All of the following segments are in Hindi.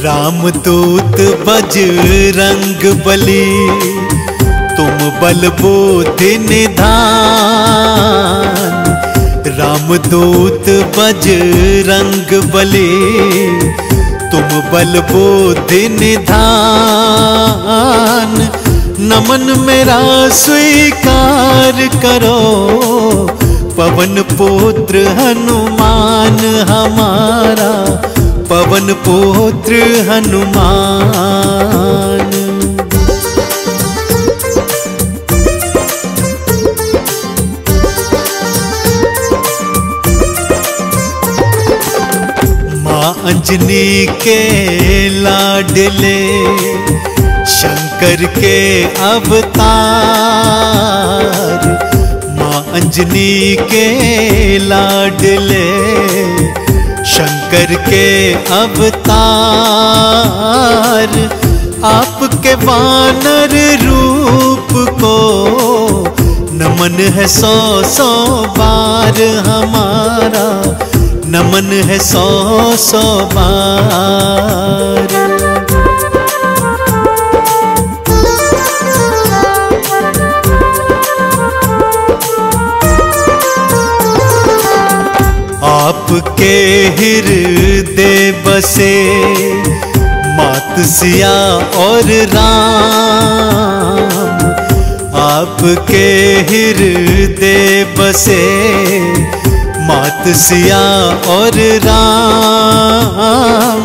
रामदूत बजरंग बली, तुम बल बुद्धि निधान। रामदूत बजरंग बली, तुम बल बुद्धि निधान। नमन मेरा स्वीकार करो, पवन पुत्र हनुमान हमारा, पवन पुत्र हनुमान। माँ अंजनी के लाडले, शंकर के अवतार। माँ अंजनी के लाडले, शंकर के अवतार। आपके वानर रूप को नमन है 100-100 बार हमारा, नमन है 100-100 बार। आपके हृदय बसे मात सिया और राम। आपके हृदय बसे मात सिया और राम।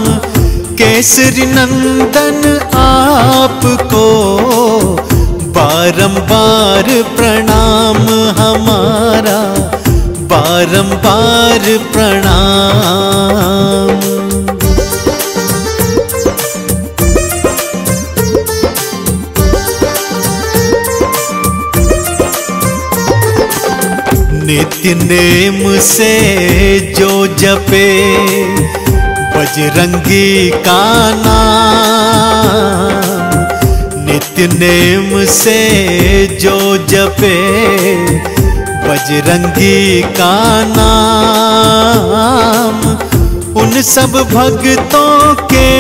केसरी नंदन आपको बारंबार प्रणाम हमारा, बारंबार प्रणाम। नित्य नेम से जो जपे बजरंगी का नाम। नित्य नेम से जो जपे बजरंगी का नाम। उन सब भक्तों के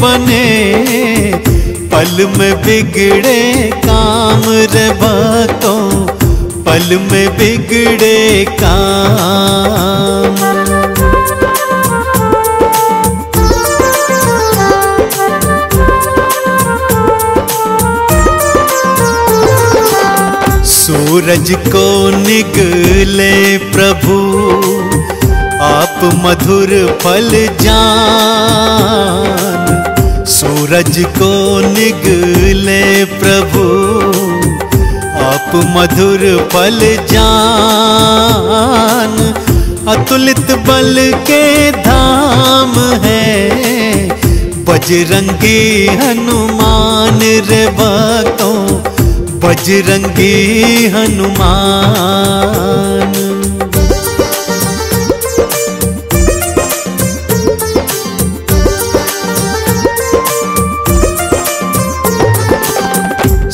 बने पल में बिगड़े काम रे भक्तों, पल में बिगड़े काम। सूरज को निगले प्रभु, आप मधुर फल जान। सूरज को निगले प्रभु, आप मधुर फल जान। अतुलित बल के धाम है बजरंगी हनुमान रे भक्तों, बजरंगी हनुमान।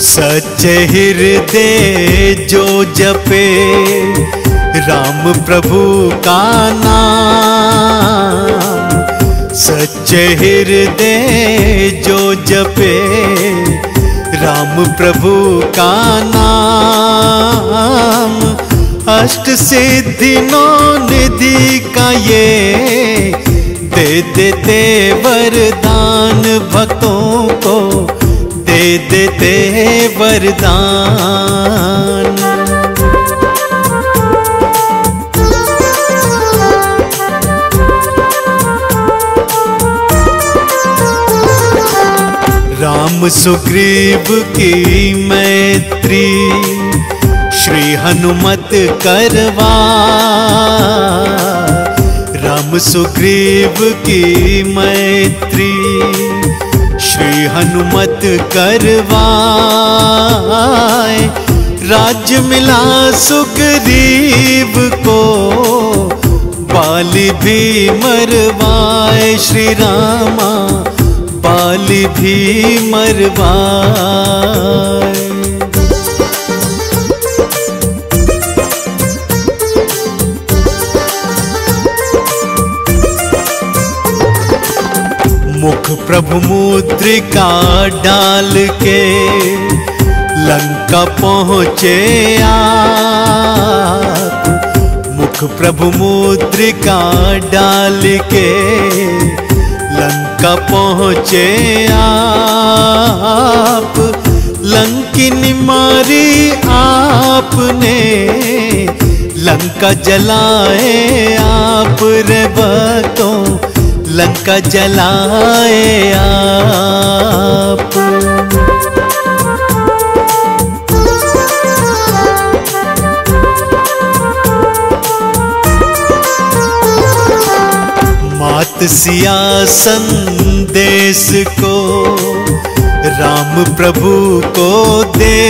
सच्चे हृदय जो जपे राम प्रभु का नाम। सच्चे हृदय जो जपे राम प्रभु का नाम। अष्ट सिद्धि नौ निधि का ये दे देते वरदान भक्तों को, दे देते वरदान। राम सुग्रीव की मैत्री श्री हनुमत करवा। राम सुग्रीव की मैत्री श्री हनुमत करवाए। राज्य मिला सुग्रीव को, बाली भी मरवाए श्री रामा, बाली भी मरवाए। मुख प्रभु मुद्रिका डाल के लंका पहुँचे आप। मुख प्रभु मुद्रिका डाल के लंका पहुँचे आप। लंकिनी मारी आपने, लंका जलाए आप रे भक्तों, लंका जलाए आप। मात सिया संदेश को राम प्रभु को दे,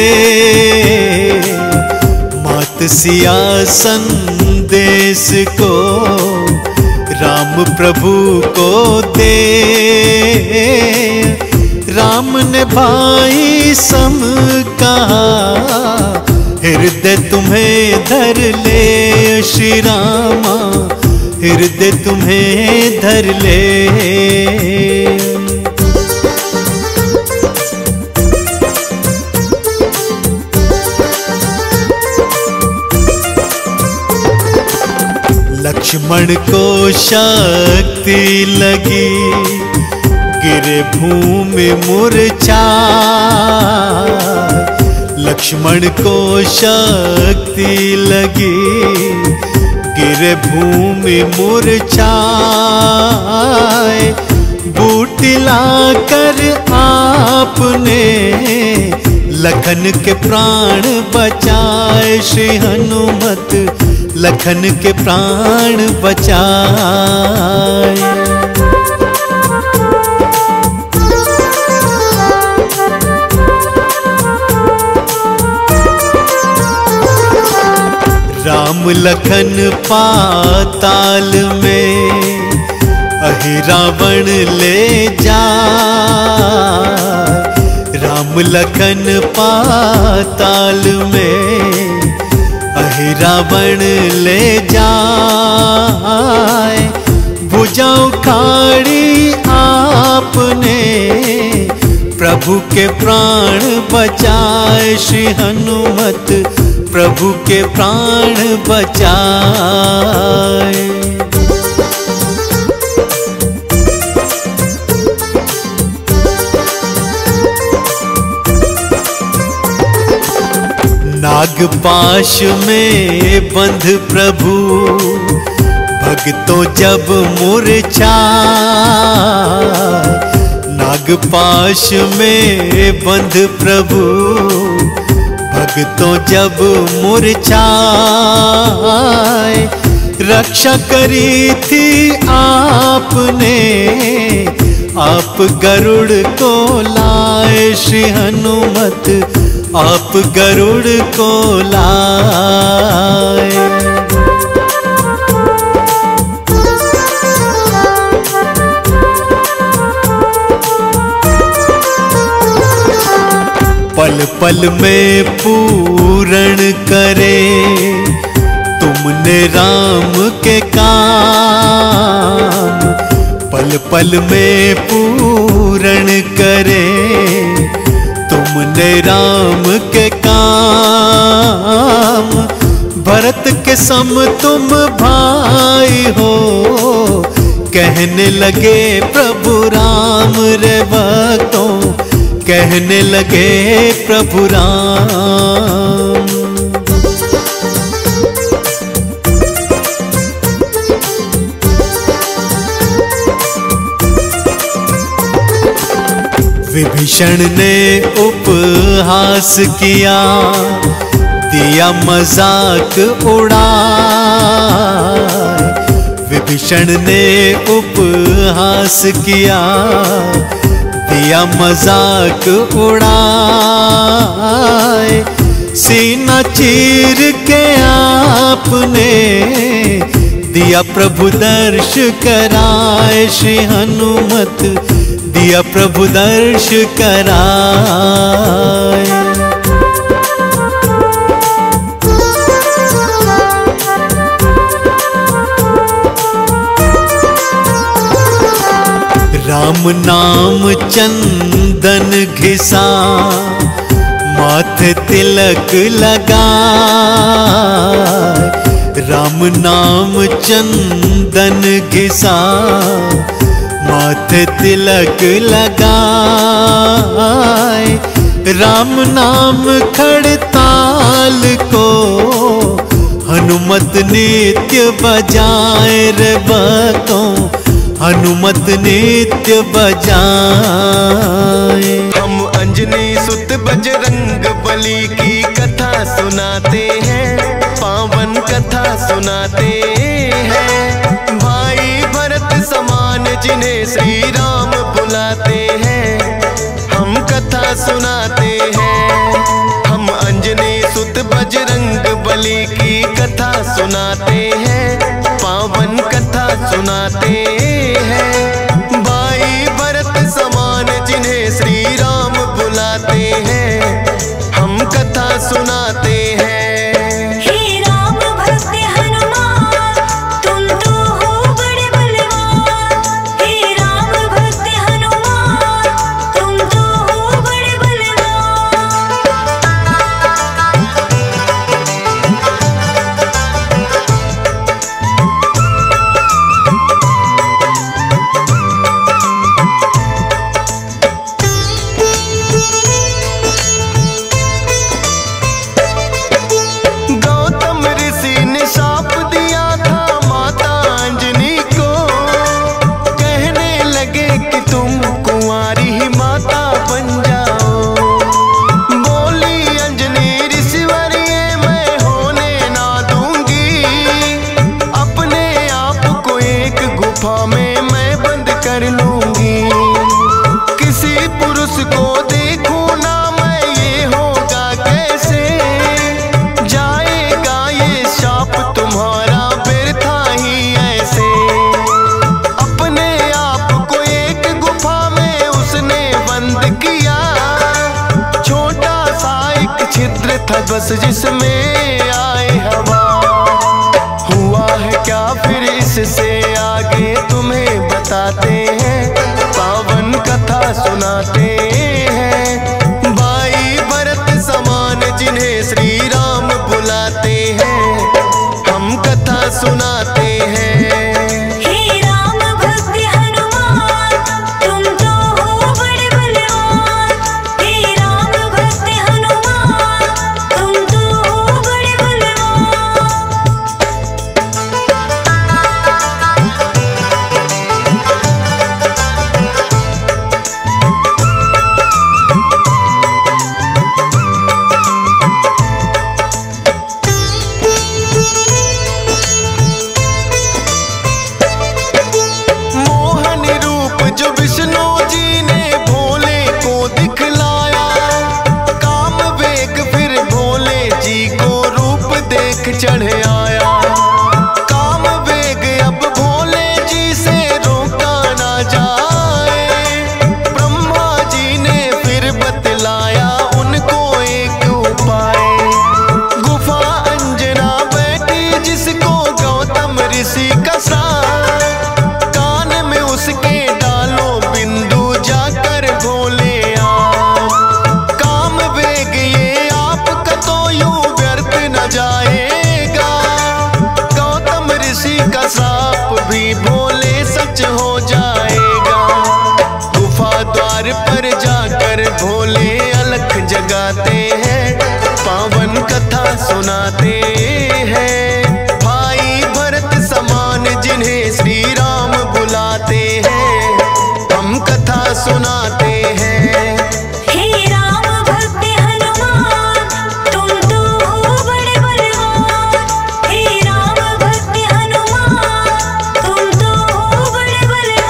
मात सिया संदेश को राम प्रभु को दे। राम ने भाई सम कहा, हृदय तुम्हें धर ले श्री रामा, हृदय तुम्हें धर ले। लक्ष्मण को शक्ति लगी, गिरे भूमि मूर्छाए। लक्ष्मण को शक्ति लगी, गिरे भूमि मूर्छाए। बूटी लाकर आपने लखन के प्राण बचाए, श्री हनुमत लखन के प्राण बचाए। राम लखन पाताल में अहि रावण ले जा। राम लखन पाताल में अहि रावण ले जाए। भुजा उखाड़ी आपने प्रभु के प्राण बचाए, श्री हनुमत प्रभु के प्राण बचाए। नागपाश में बंध प्रभु भक्तों जब मूर्छाए। नागपाश में बंध प्रभु भक्तों जब मूर्छाए। रक्षा करी थी आपने, आप गरुड़ को लाए, श्री हनुमत आप गरुड़ को लाए। पल पल में पूर्ण करे तुमने राम के काम। पल पल में पूर्ण करे तुमने राम के काम। भरत के सम तुम भाई हो, कहने लगे प्रभु राम रे भक्तों, कहने लगे प्रभु राम। विभीषण ने उपहास किया, दिया मजाक उड़ा। विभीषण ने उपहास किया, दिया मजाक उड़ाए। सीना चीर के आपने दिया प्रभु दर्श कराए, श्री हनुमत दिया प्रभु दर्श कराए। राम नाम चंदन घिसा, माथे तिलक लगा। राम नाम चंदन घिसा, माथे तिलक लगाए। राम नाम खड़ताल को हनुमत नित्य बजाए रे भक्तों, हनुमत नित्य बजाए। हम अंजनी सुत बजरंग बली की कथा सुनाते हैं, पावन कथा सुनाते हैं। भाई भरत समान जिन्हें श्री राम बुलाते हैं, हम कथा सुनाते हैं। हम अंजनी सुत बजरंग बली की कथा सुनाते हैं, पावन कथा सुनाते हैं। भाई भरत समान जिन्हें श्री राम बुलाते हैं, हम कथा सुनाते हैं। हे राम भक्त हनुमान, तुम तो हो बड़े बलवान। हे राम भक्त हनुमान, तुम तो हो बड़े बलवान। गौतम ऋषि ने शाप दिया था माता अंजनी को, कहने लगे कि तुम कुंवारी ही माता बन जाओ। बोली अंजनी ऋषिवर ये मैं होने ना दूंगी, अपने आप को एक गुफा में मैं बंद कर लूंगी। किसी पुरुष को देखूं ना मैं, ये होगा कैसे? जाएगा ये शाप तुम्हारा व्यर्था ही ऐसे। अपने आप को एक गुफा में उसने बंद किया, छोटा सा एक छिद्र था बस जिसमें आए हवा। हुआ है क्या फिर इससे आगे तुम्हें बताते हैं, पावन कथा सुनाते हैं। भाई भरत समान जिन्हें श्री राम बुलाते हैं, हम कथा सुनाते हैं। हे राम भक्त हनुमान, तुम तो हो बड़े बलवान। हे राम भक्त हनुमान, तुम तो हो बड़े बलवान। मोहन रूप जो विष्णु जी ने भोले को दिखलाया, काम वेग फिर भोले जी को रूप देख चढ़ आया। काम वेग अब भोले जी से रोका ना जाए, ब्रह्मा जी ने फिर बतलाया उनको एक उपाय। गुफा अंजना बैठी जिसको गौतम ऋषि का श्राप, कान में उसके डालो बिंदु जाकर भोले आप। काम वेग ये आपका तो यूं व्यर्थ न जाएगा, गौतम ऋषि का श्राप भी भोले सच हो जाएगा। गुफा द्वार पर जाकर भोले अलख जगाते हैं, पावन कथा सुनाते हैं। भाई भरत समान जिन्हें श्री राम बुलाते हैं, हम कथा सुनाते हैं। हे राम भक्त हनुमान, तुम तो हो बड़े बलवान। हे राम भक्त हनुमान, तुम तो हो बड़े बलवान।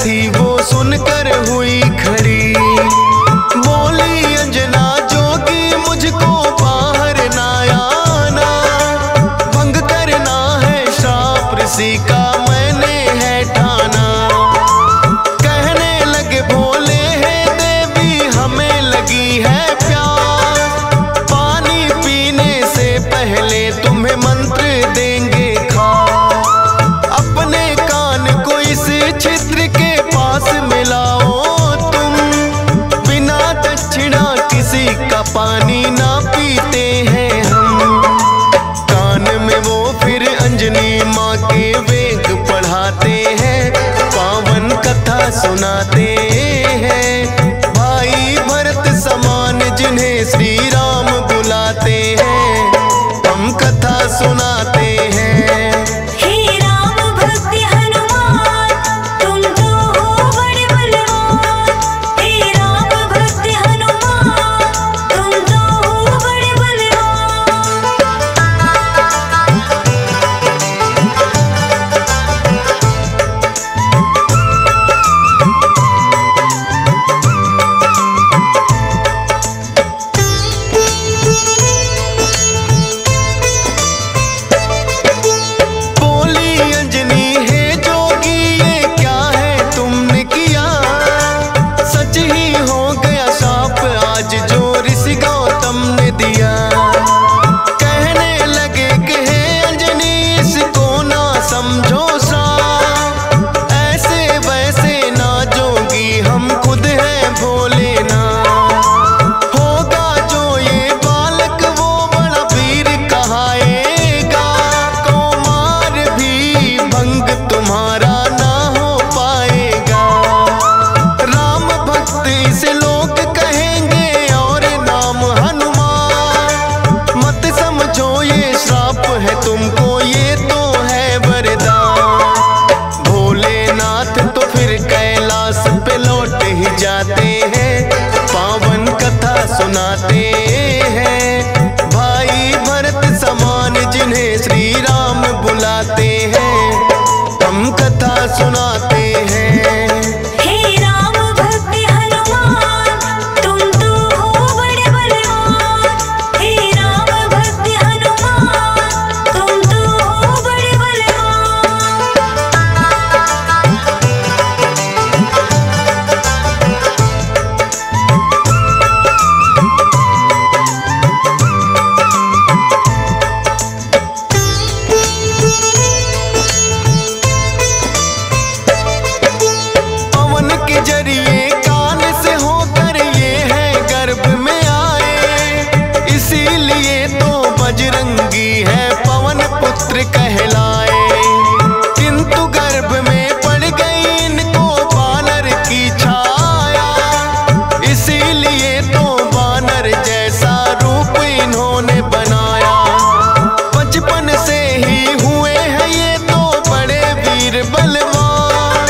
थी वो सुनकर हुई खड़ी, बोली पानी ना पीते हैं हम। कान में वो फिर अंजनी माँ के वेद पढ़ाते हैं, पावन कथा सुनाते हैं। भाई भरत समान जिन्हें श्री राम बुलाते हैं, हम कथा सुनाते हैं। हे राम भक्त हनुमान तुम तो हो बड़े बलवान। हे राम भक्त हनुमान तुम तो हो बड़े बलवान। बोली अंजनी है जोगी ये क्या है तुमने किया, सच ही हो गया शाप आज जो ऋषि गौतम ने दिया। कहने लगे कि हे अंजनी इसको ना समझो श्राप, ऐसे वैसे ना जोगी हम खुद हैं भोले ना। होगा जो ये बालक वो बड़ा वीर कहाएगा, कुमार भी भंग तुम्हारा ना हो पाएगा। राम भक्त इसे लोग कहेंगे और नाम हनुमान, मत समझो ये श्राप है तुमको ये तो है वरदान। भोलेनाथ तो फिर कैलाश पे लौट ही जाते हैं, पावन कथा सुनाते हैं। भाई भरत समान जिन्हें श्री राम बुलाते हैं, हम कथा सुनाते हैं। हे राम भक्त हनुमान तुम तो हो बड़े बलवान। हे राम भक्त हनुमान तुम तो हो बड़े बलवान। पवन के जरिए कान से होकर ये है गर्भ में आए, इसीलिए तो बजरंगी है पवन पुत्र कहलाए। किंतु गर्भ में पड़ गई इनको बानर की छाया, इसीलिए तो बानर जैसा रूप इन्होंने बनाया। बचपन से ही हुए हैं ये तो बड़े वीर बलवान,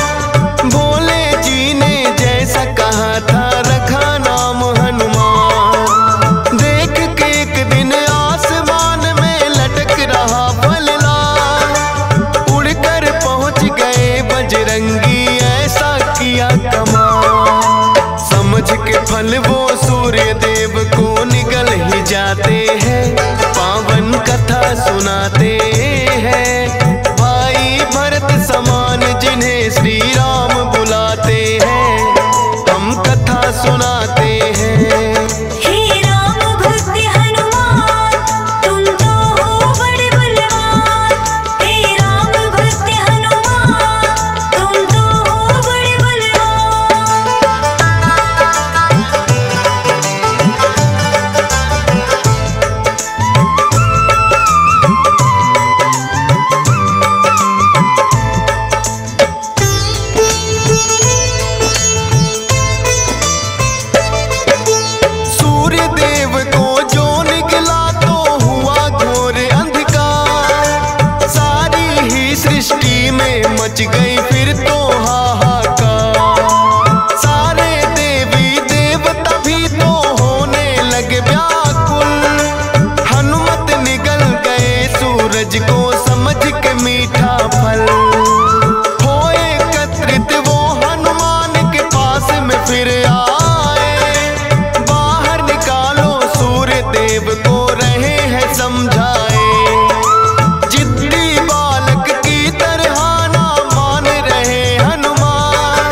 भोले जी ने जैसा कहा था रखा नाम हनुमान। देख के एक दिन आसमान में लटक रहा फलदार, उड़कर पहुंच गए बजरंगी ऐसा किया कमाल। समझ के फल वो सूर्य देव को निगल ही जाते हैं, पावन कथा सुनाते हैं। भाई भरत समान जिन्हें श्री राम बुलाते हैं, हम कथा सुनाते हैं। हे राम भक्त हनुमान तुम तो हो बड़े बलवान। हे राम भक्त हनुमान तुम तो हो बड़े बलवान। सूर्य देव को जो निकला तो हुआ घोर अंधकार, सारी ही सृष्टि में मच गई फिर तो हाहाकार। सारे देवी देवता भी तो होने लगे व्याकुल, हनुमत निगल गए सूरज को समझ के मीठा फल। हो एकत्रित वो हनुमान के पास में फिर आए, बाहर निकालो सूर्य देव को रहे हैं समझाए। जिद्दी बालक की तरह ना मान रहे हनुमान,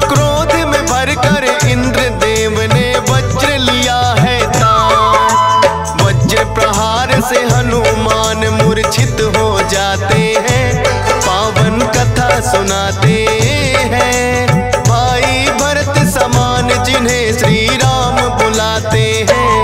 क्रोध में भरकर इंद्र देव ने वज्र लिया है तान। वज्र प्रहार से हनुमान मूर्छित हो जाते हैं, पावन कथा सुनाते हैं। भाई भरत समान जिन्हें श्री राम बुलाते हैं,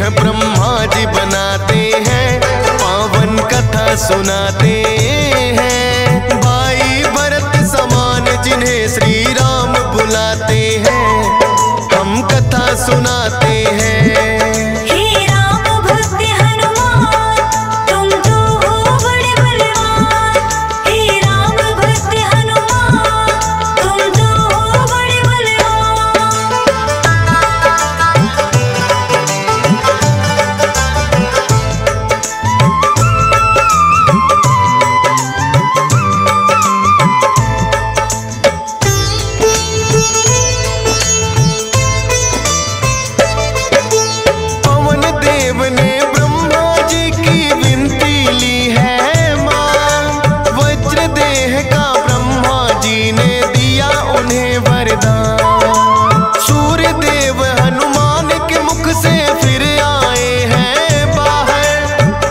देह ब्रह्मा जी बनाते हैं, पावन कथा सुनाते हैं। भाई भरत समान जिन्हें श्री राम बुलाते हैं, हम कथा सुनाते हैं। हे राम भक्त हनुमान तुम तो हो बड़े बलवान। हे राम भक्त हनुमान तुम तो हो बड़े बलवान। पवन देव ने ब्रह्मा जी की विनती ली है मां, वज्र देह का ब्रह्मा जी ने दिया उन्हें वरदान। सूर्य देव हनुमान के मुख से फिर आए हैं बाहर,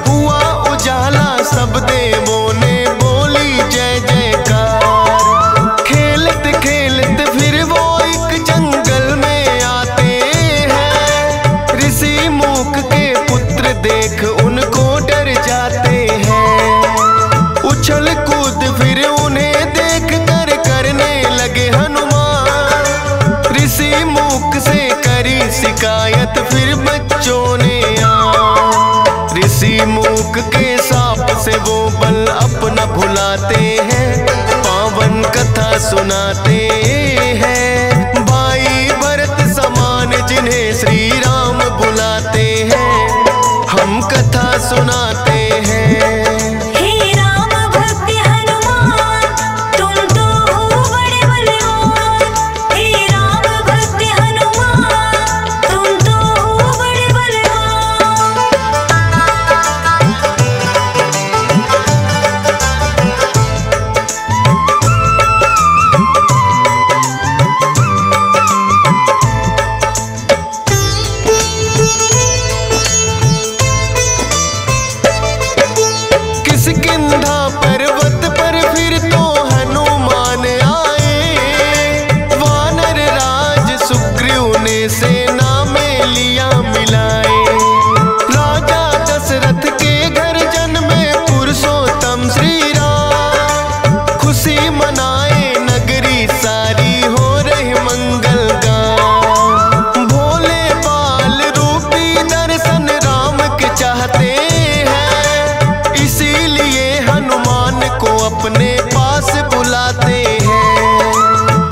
हुआ उजाला सब देवों ने बोली जय जयकार। खेलते खेलते फिर वो एक जंगल में आते हैं, ऋषि मूक के पुत्र देख उनको डर जाते हैं। उछल कूद फिर उन्हें देख कर करने लगे हनुमान। ऋषि मूक से करी शिकायत फिर बच्चों ने ऋषि मूक के साप से वो बल अपना भुलाते हैं, पावन कथा सुनाते हैं। भाई भरत समान जिन्हें श्री राम बुलाते हैं, हम कथा सुनाते हैं। हे राम भक्त हनुमान तुम तो हो बड़े बलवान। हे राम भक्त हनुमान तुम तो हो बड़े बलवान। किष्किंधा पर्वत पर फिर तो हनुमान आए, वानर राज सुग्रीव ने सेना में लिया मिलाए। राजा दशरथ के घर जन्मे पुरुषोत्तम श्री राम, खुशी मनाए नगरी सारी हो रही मंगल गान। भोले बाल रूपी दर्शन राम के चाहते हैं, इसीलिए हनुमान को अपने पास बुलाते हैं।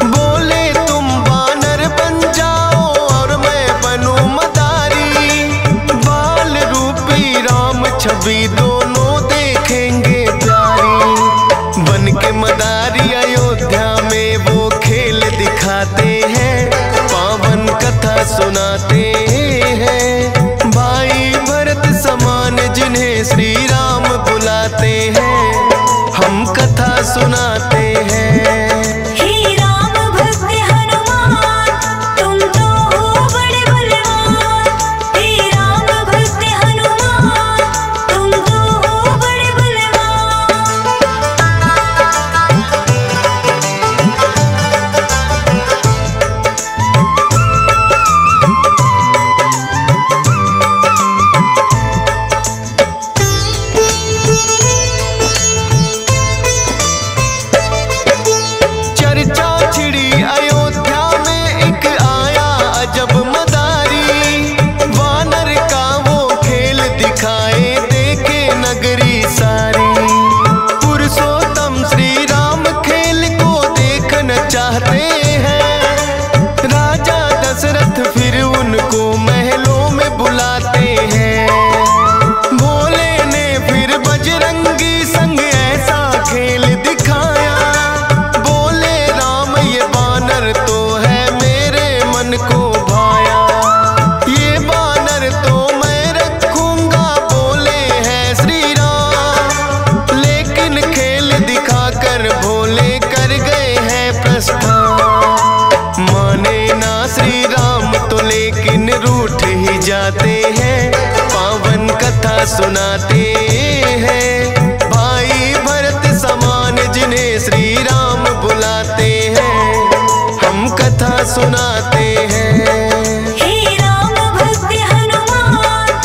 बोले तुम वानर बन जाओ और मैं बनूं मदारी, बाल रूपी राम छवि दोनों देखेंगे प्यारी। बन के मदारी अयोध्या में वो खेल दिखाते हैं, पावन कथा सुनाते हैं। भाई भरत समान जिन्हें श्री राम बुलाते हैं, हम कथा सुनाते हैं। हे राम भक्त हनुमान तुम तो हो बड़े बलवान। हे राम भक्त हनुमान तुम तो हो बड़े बलवान। चर्चा छिड़ी अयोध्या में एक आया अजब मदारी, वानर का वो खेल दिखाए देखे नगरी सारी। पुरुषोत्तम श्री राम खेल को देखना चाहते हैं, राजा दशरथ फिर उनको महलों में बुलाते हैं। भोले ने फिर बजरंगी संग ऐसा खेल दिखाया, बोले राम ये बानर तो है मेरे मन को भाया। ये बानर तो मैं रखूंगा बोले हैं श्री राम, लेकिन खेल दिखाकर भोले कर गए हैं प्रस्थान। माने ना श्री राम तो लेकिन रूठ ही जाते हैं, पावन कथा सुनाते हैं। भाई भरत समान जिन्हें श्री राम बुलाते हैं, हम कथा सुनाते हैं। हे राम भक्त हनुमान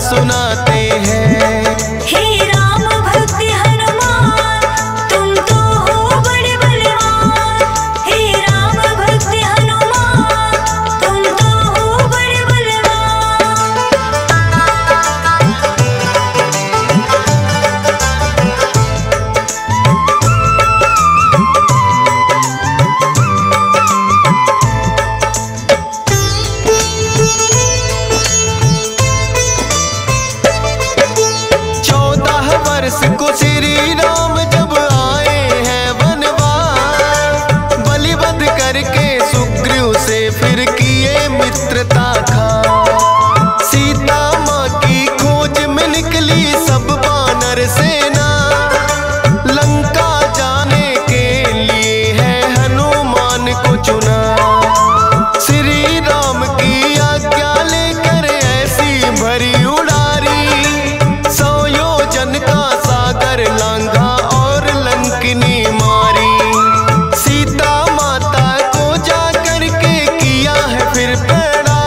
सुनाते हैं। हे राम भक्त हनुमान तुम तो हो बड़े बलवान। हे राम भक्त हनुमान तुम तो हो बड़े बलवान। वर्ष को श्री राम जब आए हैं वनवास, बलिवध करके सुग्रीव से फिर किए मित्रता खा। सीता माँ की खोज में निकली सब वानर सेना, लंका जाने के लिए है हनुमान को चुना। श्री राम की आज्ञा लेकर ऐसी भरी उड़ारी, का सागर लांघा और लंकिनी मारी। सीता माता को जाकर के किया है फिर पैड़ा,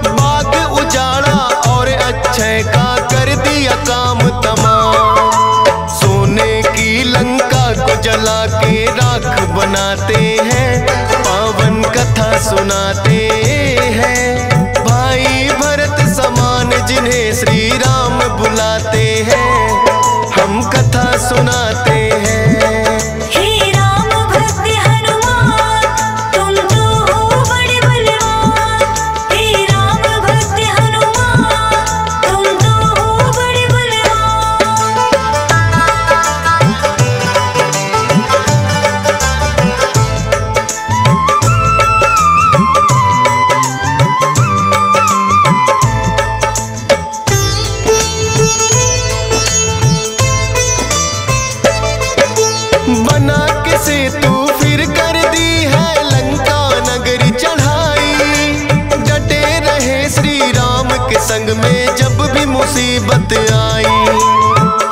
बाग उजाड़ा और अक्षय का कर दिया काम तमाम। सोने की लंका को जला के राख बनाते हैं, पावन कथा सुनाते हैं। भाई भरत समान जिन्हें श्री राम बुलाते हैं, हम कथा सुनाते हैं। हे राम भक्त हनुमान तुम तो हो बड़े बलवान। हे राम भक्त हनुमान तुम तो हो बड़े बलवान। बना के सेतु फिर कर दी है लंका नगरी चढ़ाई। डटे रहे श्री राम के संग में जब भी मुसीबत आई।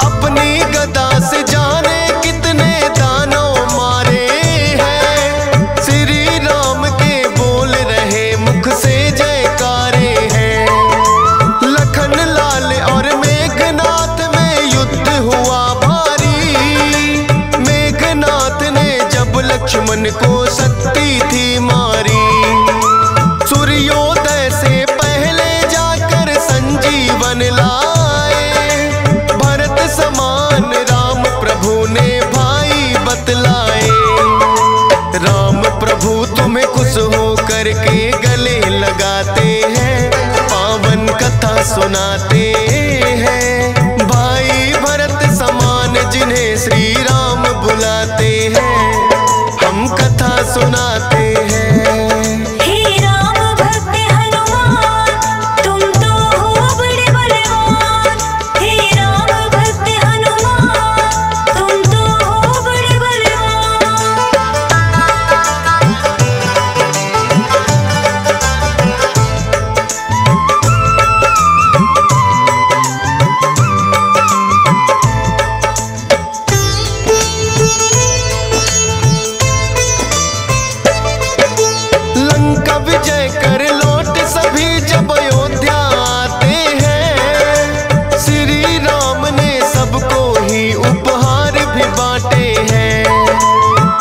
अपनी गदा से जाने कितने दानव मारे हैं, श्री राम के बोल रहे मुख से जयकारे हैं। लखन लाल और मेघनाथ में युद्ध हुआ भारी, मेघनाथ ने जब लक्ष्मण को शक्ति थी मारी। सूर्योदय से पहले जाकर संजीवन लाए, भरत समान राम प्रभु ने भाई बतलाए। राम प्रभु तुम्हें खुश हो करके गले लगाते हैं, पावन कथा सुनाते हैं। भाई भरत समान जिन्हें श्री राम बुलाते हैं, हम कथा सुनाते हैं। हे राम भक्त हनुमान तुम तो हो बड़े बलवान। हे राम भक्त हनुमान तुम तो हो बड़े बलवान। लंका विजय कर लौट सभी जब अयोध्या आते हैं, श्री राम ने सबको ही उपहार भी बांटे हैं।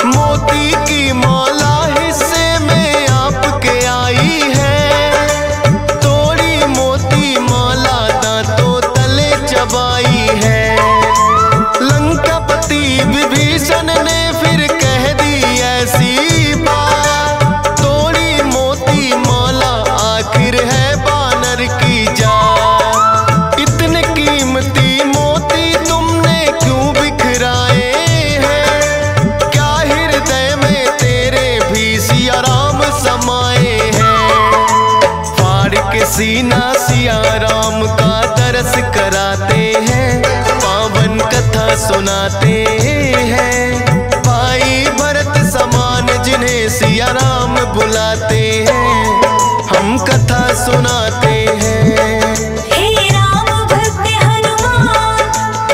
मोती की माला हिस्से में आपके आई है, तोड़ी मोती माला दांतों तले चबाई है। लंकापति विभीषण ने फिर कह दी ऐसी बात, तोड़ी मोती माला आखिर है बानर की जात। इतने कीमती मोती तुमने क्यों बिखराए हैं, क्या हृदय में तेरे भी सिया राम समाए हैं। फाड़ के सीना सिया राम का दरस कराते हैं, पावन कथा सुनाते हैं। भाई भरत समान जिन्हें सिया राम बुलाते हैं, हम कथा सुनाते हैं। हे राम भक्त हनुमान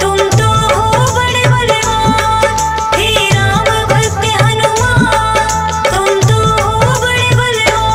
तुम तो हो बड़े बलवान। हे राम भक्त हनुमान तुम तो हो बड़े बलवान।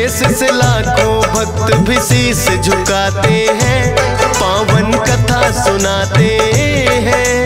देश से लाखों भक्त भी शीश झुकाते हैं, पावन कथा सुनाते हैं।